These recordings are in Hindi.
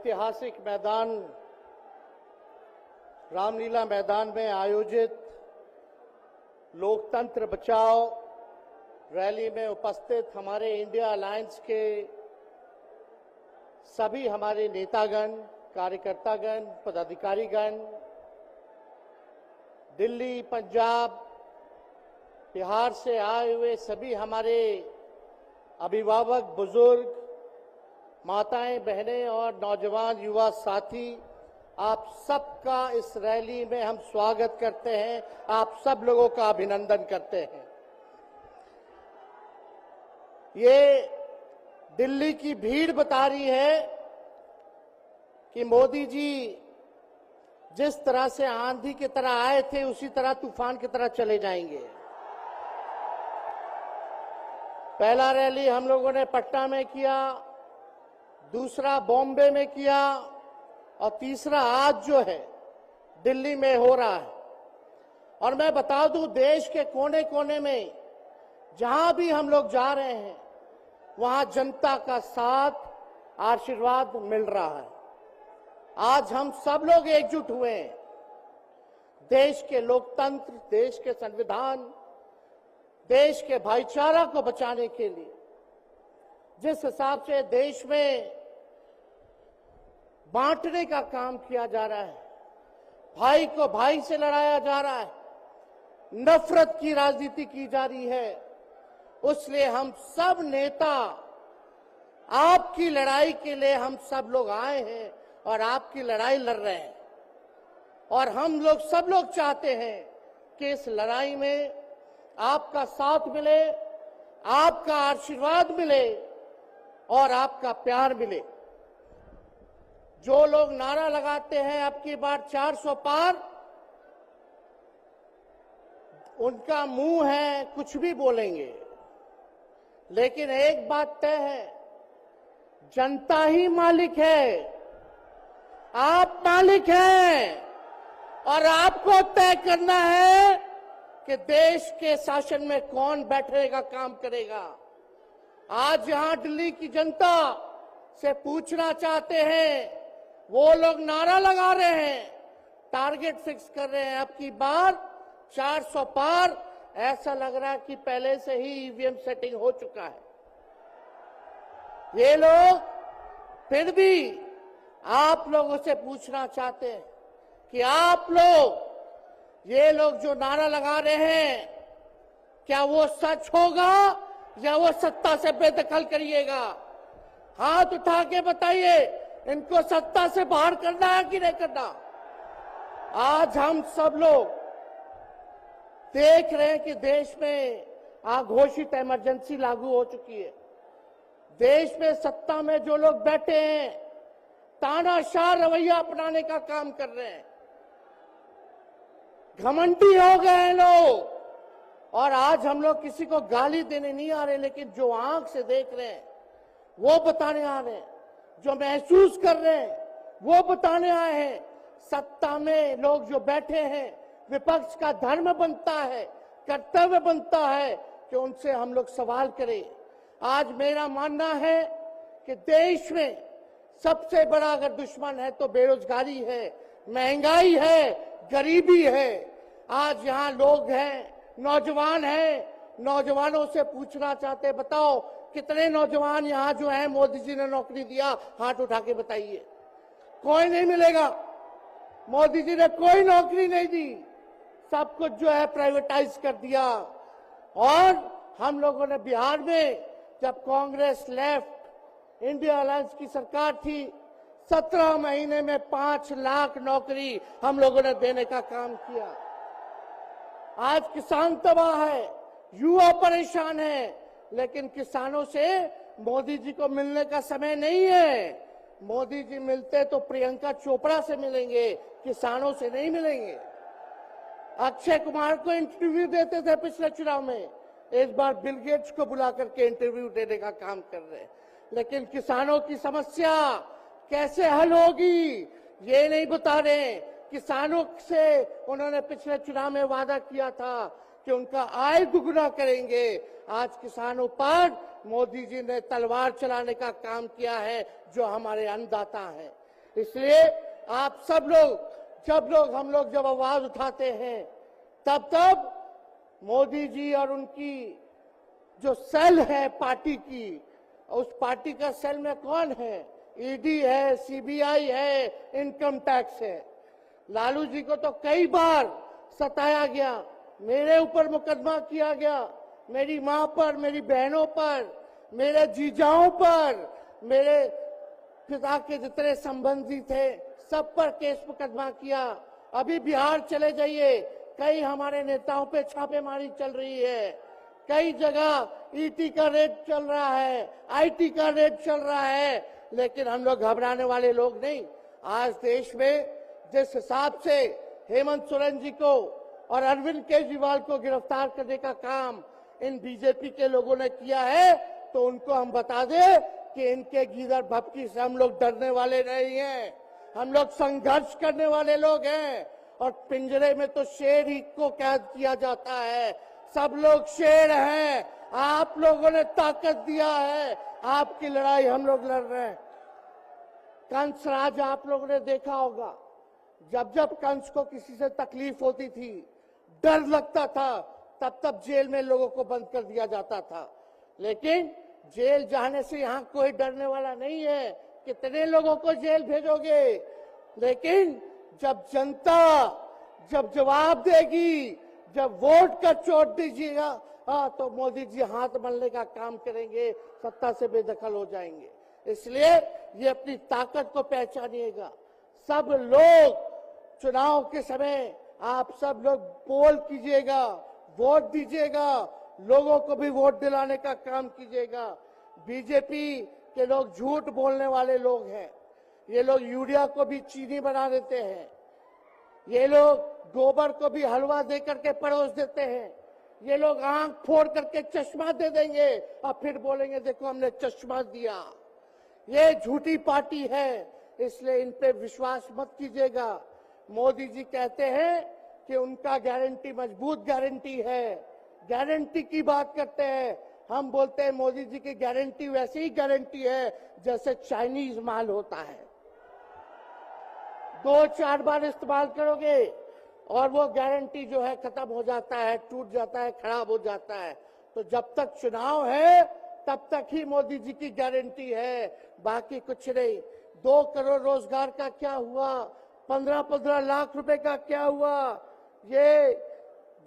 ऐतिहासिक मैदान रामलीला मैदान में आयोजित लोकतंत्र बचाओ रैली में उपस्थित हमारे इंडिया अलायंस के सभी हमारे नेतागण, कार्यकर्तागण, पदाधिकारीगण, दिल्ली, पंजाब, बिहार से आए हुए सभी हमारे अभिभावक, बुजुर्ग, माताएं, बहनें और नौजवान युवा साथी, आप सबका इस रैली में हम स्वागत करते हैं। आप सब लोगों का अभिनंदन करते हैं। ये दिल्ली की भीड़ बता रही है कि मोदी जी जिस तरह से आंधी की तरह आए थे उसी तरह तूफान की तरह चले जाएंगे। पहला रैली हम लोगों ने पटना में किया, दूसरा बॉम्बे में किया और तीसरा आज जो है दिल्ली में हो रहा है। और मैं बता दूं, देश के कोने कोने में जहां भी हम लोग जा रहे हैं वहां जनता का साथ, आशीर्वाद मिल रहा है। आज हम सब लोग एकजुट हुए हैं देश के लोकतंत्र, देश के संविधान, देश के भाईचारा को बचाने के लिए। जिस हिसाब से देश में बांटने का काम किया जा रहा है, भाई को भाई से लड़ाया जा रहा है, नफरत की राजनीति की जा रही है, उसलिए हम सब नेता आपकी लड़ाई के लिए हम सब लोग आए हैं और आपकी लड़ाई लड़ रहे हैं। और हम लोग सब लोग चाहते हैं कि इस लड़ाई में आपका साथ मिले, आपका आशीर्वाद मिले और आपका प्यार मिले। जो लोग नारा लगाते हैं अब की बार 400 पार, उनका मुंह है, कुछ भी बोलेंगे, लेकिन एक बात तय है, जनता ही मालिक है, आप मालिक हैं और आपको तय करना है कि देश के शासन में कौन बैठने का काम करेगा। आज यहां दिल्ली की जनता से पूछना चाहते हैं, वो लोग नारा लगा रहे हैं, टारगेट फिक्स कर रहे हैं, अब की बार 400 पार। ऐसा लग रहा है कि पहले से ही ईवीएम सेटिंग हो चुका है। ये लोग फिर भी आप लोगों से पूछना चाहते हैं कि आप लोग, ये लोग जो नारा लगा रहे हैं, क्या वो सच होगा या वो सत्ता से बेदखल करिएगा? हाथ उठा के बताइए, इनको सत्ता से बाहर करना है कि नहीं करना? आज हम सब लोग देख रहे हैं कि देश में अघोषित इमरजेंसी लागू हो चुकी है। देश में सत्ता में जो लोग बैठे हैं तानाशाह रवैया अपनाने का काम कर रहे हैं, घमंडी हो गए हैं लोग। और आज हम लोग किसी को गाली देने नहीं आ रहे, लेकिन जो आंख से देख रहे हैं वो बताने आ रहे हैं, जो महसूस कर रहे हैं वो बताने आए हैं। सत्ता में लोग जो बैठे हैं, विपक्ष का धर्म बनता है, कर्तव्य बनता है कि उनसे हम लोग सवाल करें। आज मेरा मानना है कि देश में सबसे बड़ा अगर दुश्मन है तो बेरोजगारी है, महंगाई है, गरीबी है। आज यहाँ लोग हैं, नौजवान हैं, नौजवानों से पूछना चाहते, बताओ कितने नौजवान यहाँ जो हैं मोदी जी ने नौकरी दिया? हाथ उठा के बताइए। कोई नहीं मिलेगा। मोदी जी ने कोई नौकरी नहीं दी, सब कुछ जो है प्राइवेटाइज कर दिया। और हम लोगों ने बिहार में जब कांग्रेस लेफ्ट इंडिया अलायंस की सरकार थी, 17 महीने में 5 लाख नौकरी हम लोगों ने देने का काम किया। आज किसान तबाह है, युवा परेशान है, लेकिन किसानों से मोदी जी को मिलने का समय नहीं है। मोदी जी मिलते तो प्रियंका चोपड़ा से मिलेंगे, किसानों से नहीं मिलेंगे। अक्षय कुमार को इंटरव्यू देते थे पिछले चुनाव में, इस बार बिल गेट्स को बुला करके इंटरव्यू देने का काम कर रहे हैं। लेकिन किसानों की समस्या कैसे हल होगी ये नहीं बता रहे। किसानों से उन्होंने पिछले चुनाव में वादा किया था कि उनका आय दुगुना करेंगे। आज किसानों पर मोदी जी ने तलवार चलाने का काम किया है, जो हमारे अन्नदाता हैं। इसलिए आप सब लोग हम लोग जब आवाज उठाते हैं तब मोदी जी और उनकी जो सेल है पार्टी की, उस पार्टी का सेल में कौन है? ईडी है, सीबीआई है, इनकम टैक्स है। लालू जी को तो कई बार सताया गया, मेरे ऊपर मुकदमा किया गया, मेरी मां पर, मेरी बहनों पर, मेरे जीजाओं पर, मेरे पिता के जितने संबंधी थे सब पर केस मुकदमा किया। अभी बिहार चले जाइए, कई हमारे नेताओं पे छापेमारी चल रही है, कई जगह ईटी का रेड चल रहा है, आईटी का रेड चल रहा है, लेकिन हम लोग घबराने वाले लोग नहीं। आज देश में जिस हिसाब से हेमंत सोरेन जी को और अरविंद केजरीवाल को गिरफ्तार करने का काम इन बीजेपी के लोगों ने किया है, तो उनको हम बता दें कि इनके गीदड़ भपकी से हम लोग डरने वाले नहीं हैं। हम लोग संघर्ष करने वाले लोग हैं, और पिंजरे में तो शेर ही को कैद किया जाता है। सब लोग शेर हैं, आप लोगों ने ताकत दिया है, आपकी लड़ाई हम लोग लड़ रहे हैं। कंस राज आप लोगों ने देखा होगा, जब जब कंस को किसी से तकलीफ होती थी, डर लगता था, तब जेल में लोगों को बंद कर दिया जाता था। लेकिन जेल जाने से यहाँ कोई डरने वाला नहीं है। कितने लोगों को जेल भेजोगे? लेकिन जब जनता जब जवाब देगी, जब वोट का चोट दीजिएगा, तो मोदी जी हाथ मलने का काम करेंगे, सत्ता से बेदखल हो जाएंगे। इसलिए ये अपनी ताकत को पहचानिएगा। सब लोग चुनाव के समय आप सब लोग पोल कीजिएगा, वोट दीजिएगा, लोगों को भी वोट दिलाने का काम कीजिएगा। बीजेपी के लोग झूठ बोलने वाले लोग हैं। ये लोग यूरिया को भी चीनी बना देते हैं, ये लोग गोबर को भी हलवा दे करके परोस देते हैं, ये लोग आंख फोड़ करके चश्मा दे देंगे और फिर बोलेंगे देखो हमने चश्मा दिया। ये झूठी पार्टी है, इसलिए इन पे विश्वास मत कीजिएगा। मोदी जी कहते हैं कि उनका गारंटी मजबूत गारंटी है, गारंटी की बात करते हैं। हम बोलते हैं मोदी जी की गारंटी वैसे ही गारंटी है जैसे चाइनीज माल होता है, 2-4 बार इस्तेमाल करोगे और वो गारंटी जो है खत्म हो जाता है, टूट जाता है, खराब हो जाता है। तो जब तक चुनाव है तब तक ही मोदी जी की गारंटी है, बाकी कुछ नहीं। 2 करोड़ रोजगार का क्या हुआ, 15-15 लाख रुपए का क्या हुआ, ये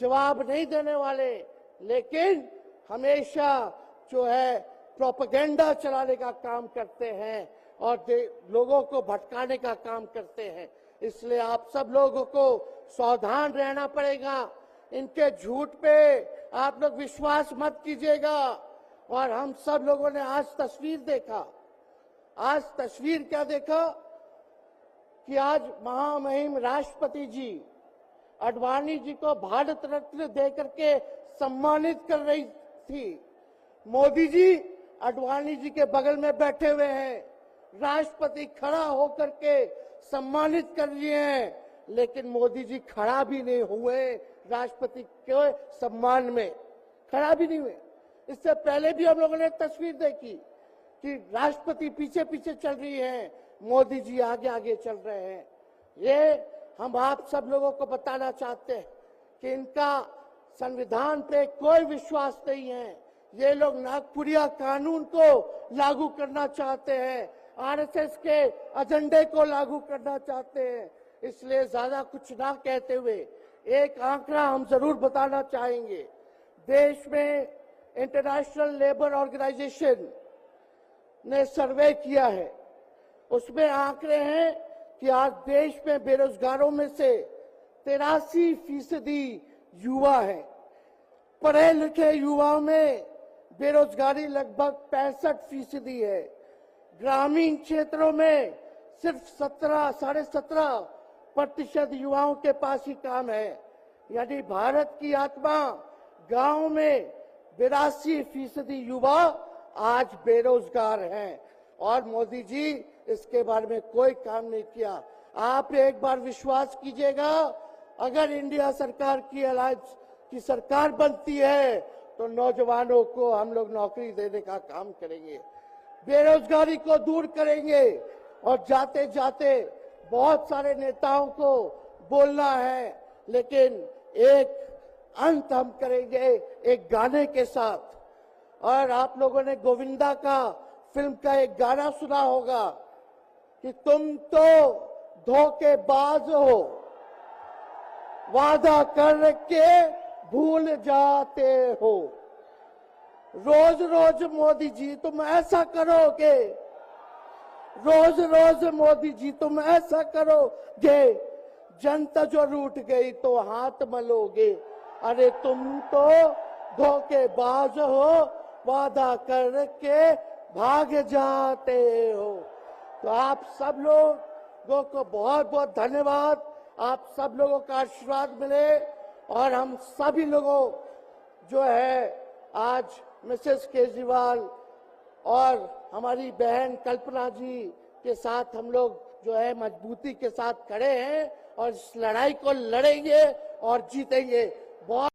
जवाब नहीं देने वाले, लेकिन हमेशा जो है प्रोपेगेंडा चलाने का काम करते हैं और लोगों को भटकाने का काम करते हैं। इसलिए आप सब लोगों को सावधान रहना पड़ेगा। इनके झूठ पे आप लोग विश्वास मत कीजिएगा। और हम सब लोगों ने आज तस्वीर देखा, आज तस्वीर क्या देखा कि आज महामहिम राष्ट्रपति जी आडवाणी जी को भारत रत्न देकर के सम्मानित कर रही थी। मोदी जी आडवाणी जी के बगल में बैठे हुए हैं, राष्ट्रपति खड़ा होकर के सम्मानित कर रहे हैं, लेकिन मोदी जी खड़ा भी नहीं हुए राष्ट्रपति के सम्मान में, खड़ा भी नहीं हुए। इससे पहले भी हम लोगों ने तस्वीर देखी कि राष्ट्रपति पीछे पीछे चल रही है, मोदी जी आगे आगे चल रहे हैं। ये हम आप सब लोगों को बताना चाहते हैं कि इनका संविधान पे कोई विश्वास नहीं है। ये लोग नागपुरिया कानून को लागू करना चाहते हैं, आरएसएस के एजेंडे को लागू करना चाहते हैं। इसलिए ज्यादा कुछ ना कहते हुए एक आंकड़ा हम जरूर बताना चाहेंगे। देश में इंटरनेशनल लेबर ऑर्गेनाइजेशन ने सर्वे किया है, उसमें आंकड़े हैं कि आज देश में बेरोजगारों में से 83% युवा है। पढ़े लिखे युवाओं में बेरोजगारी लगभग 65% है। ग्रामीण क्षेत्रों में सिर्फ 17.5% युवाओं के पास ही काम है। यानी भारत की आत्मा गांव में 82% युवा आज बेरोजगार हैं और मोदी जी इसके बारे में कोई काम नहीं किया। आप एक बार विश्वास कीजिएगा, अगर इंडिया सरकार की अलायंस की सरकार बनती है तो नौजवानों को हम लोग नौकरी देने का काम करेंगे, बेरोजगारी को दूर करेंगे, और जाते जाते बहुत सारे नेताओं को बोलना है, लेकिन एक अंत हम करेंगे एक गाने के साथ। और आप लोगों ने गोविंदा का फिल्म का एक गाना सुना होगा कि तुम तो धोखेबाज हो, वादा कर के भूल जाते हो। रोज रोज मोदी जी तुम ऐसा करोगे, रोज रोज मोदी जी तुम ऐसा करोगे, जनता जो रूठ गई तो हाथ मलोगे। अरे तुम तो धोखेबाज हो, वादा करके भाग जाते हो। तो आप सब लोगों को बहुत बहुत धन्यवाद। आप सब लोगों का आशीर्वाद मिले और हम सभी लोगों जो है आज मिसेस केजरीवाल और हमारी बहन कल्पना जी के साथ हम लोग जो है मजबूती के साथ खड़े हैं और इस लड़ाई को लड़ेंगे और जीतेंगे। बहुत